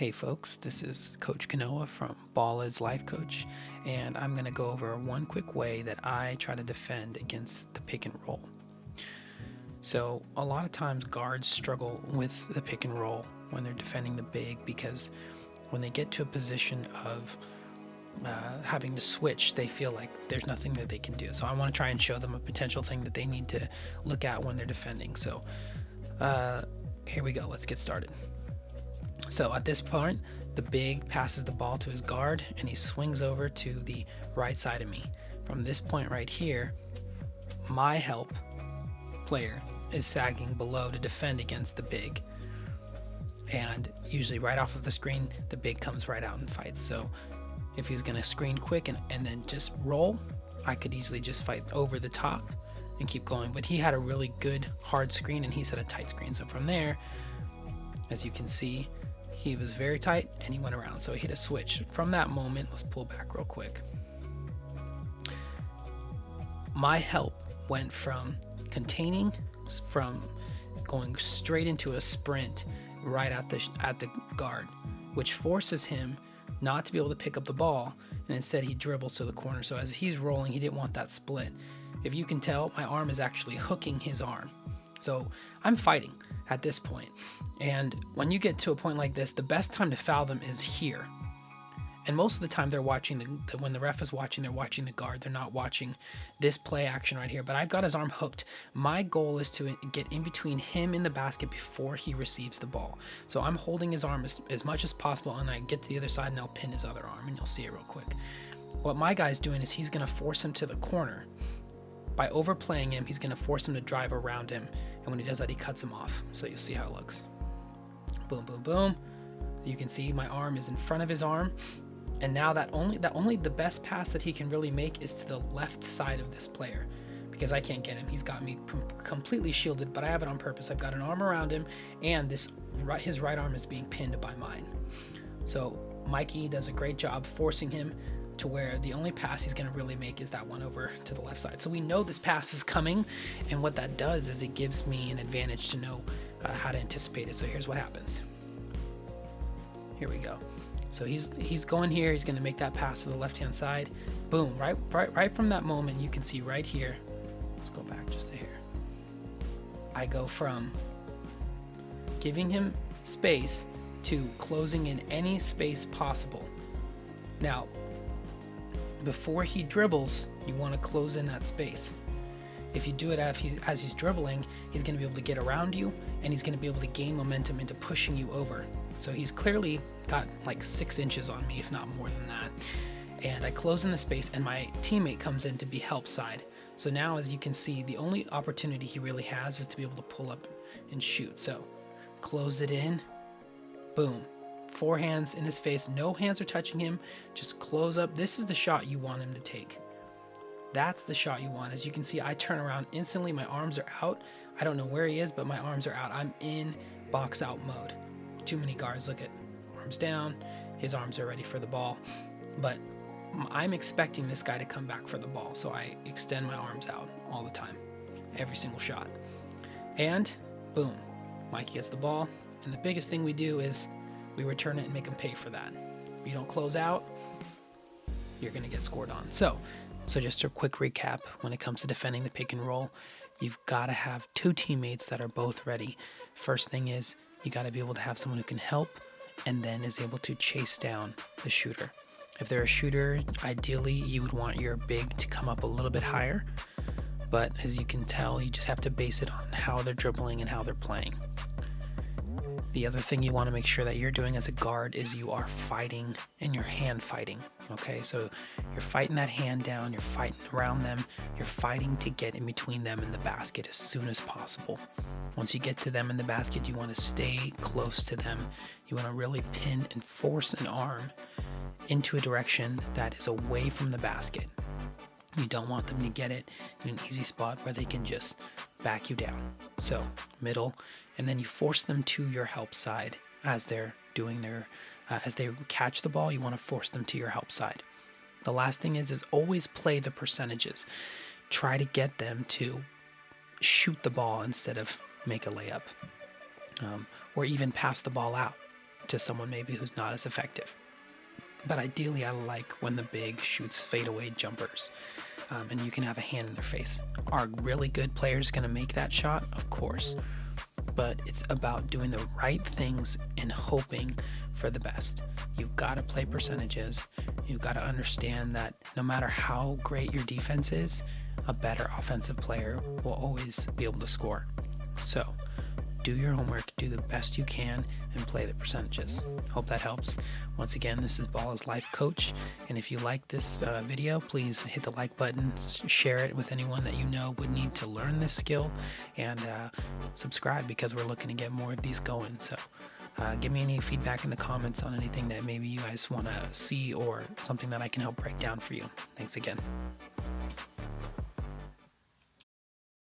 Hey folks, this is Coach Kanoa from Ball is Life Coach, and I'm going to go over one quick way that I try to defend against the pick and roll. So, a lot of times guards struggle with the pick and roll when they're defending the big because when they get to a position of having to switch, they feel like there's nothing that they can do. So, I want to try and show them a potential thing that they need to look at when they're defending. So, here we go. Let's get started. So at this point, the big passes the ball to his guard and he swings over to the right side of me. From this point right here, my help player is sagging below to defend against the big. And usually right off of the screen, the big comes right out and fights. So if he was going to screen quick and then just roll, I could easily just fight over the top and keep going. But he had a really good hard screen and he set a tight screen. So from there, as you can see, he was very tight and he went around, so he hit a switch. From that moment, let's pull back real quick. My help went from containing, from going straight into a sprint right at the guard, which forces him not to be able to pick up the ball, and instead he dribbles to the corner. So as he's rolling, he didn't want that split. If you can tell, my arm is actually hooking his arm. So I'm fighting at this point. And when you get to a point like this, the best time to foul them is here. And most of the time they're watching when the ref is watching, they're watching the guard. They're not watching this play action right here. But I've got his arm hooked. My goal is to get in between him and the basket before he receives the ball. So I'm holding his arm as much as possible, and I get to the other side and I'll pin his other arm, and you'll see it real quick. What my guy's doing is he's going to force him to the corner. By overplaying him, he's going to force him to drive around him. And when he does that, he cuts him off. So you'll see how it looks. Boom, boom, boom. You can see my arm is in front of his arm. And now that only the best pass that he can really make is to the left side of this player, because I can't get him. He's got me completely shielded, but I have it on purpose. I've got an arm around him, and his right arm is being pinned by mine. So Mikey does a great job forcing him to where the only pass he's going to really make is that one over to the left side. So we know this pass is coming, and what that does is it gives me an advantage to know how to anticipate it. So here's what happens. Here we go. So he's going here. He's going to make that pass to the left-hand side. Boom! Right from that moment, you can see right here. Let's go back just a hair. I go from giving him space to closing in any space possible. Now, before he dribbles, you want to close in that space. If you do it as he's dribbling, he's going to be able to get around you, and he's going to be able to gain momentum into pushing you over. So he's clearly got like 6 inches on me, if not more than that. And I close in the space, and my teammate comes in to be help side. So now, as you can see, the only opportunity he really has is to be able to pull up and shoot. So close it in, boom. 4 hands in his face, no hands are touching him, just close up. This is the shot you want him to take. That's the shot you want. As you can see, I turn around instantly, my arms are out. I don't know where he is, but my arms are out. I'm in box out mode. Too many guards, look at arms down, his arms are ready for the ball. But I'm expecting this guy to come back for the ball, so I extend my arms out all the time, every single shot. And boom, Mikey gets the ball, and the biggest thing we do is we return it and make them pay for that. If you don't close out, you're going to get scored on. So just a quick recap. When it comes to defending the pick and roll, you've got to have 2 teammates that are both ready. First thing is you got to be able to have someone who can help and then is able to chase down the shooter. If they're a shooter, ideally you would want your big to come up a little bit higher. But as you can tell, you just have to base it on how they're dribbling and how they're playing. The other thing you want to make sure that you're doing as a guard is you are fighting and you're hand fighting. Okay, so you're fighting that hand down, you're fighting around them, you're fighting to get in between them and the basket as soon as possible. Once you get to them in the basket, you want to stay close to them. You want to really pin and force an arm into a direction that is away from the basket. You don't want them to get it in an easy spot where they can just back you down. So middle, and then you force them to your help side as they're doing their, as they catch the ball, you want to force them to your help side. The last thing is always play the percentages. Try to get them to shoot the ball instead of make a layup, or even pass the ball out to someone maybe who's not as effective. But ideally, I like when the big shoots fadeaway jumpers, and you can have a hand in their face. Are really good players going to make that shot? Of course. But it's about doing the right things and hoping for the best. You've got to play percentages. You've got to understand that no matter how great your defense is, a better offensive player will always be able to score. So do your homework, do the best you can, and play the percentages. Hope that helps. Once again, this is Ball's Life Coach, and if you like this video, please hit the like button, share it with anyone that you know would need to learn this skill, and subscribe, because we're looking to get more of these going. So give me any feedback in the comments on anything that maybe you guys want to see or something that I can help break down for you. Thanks again.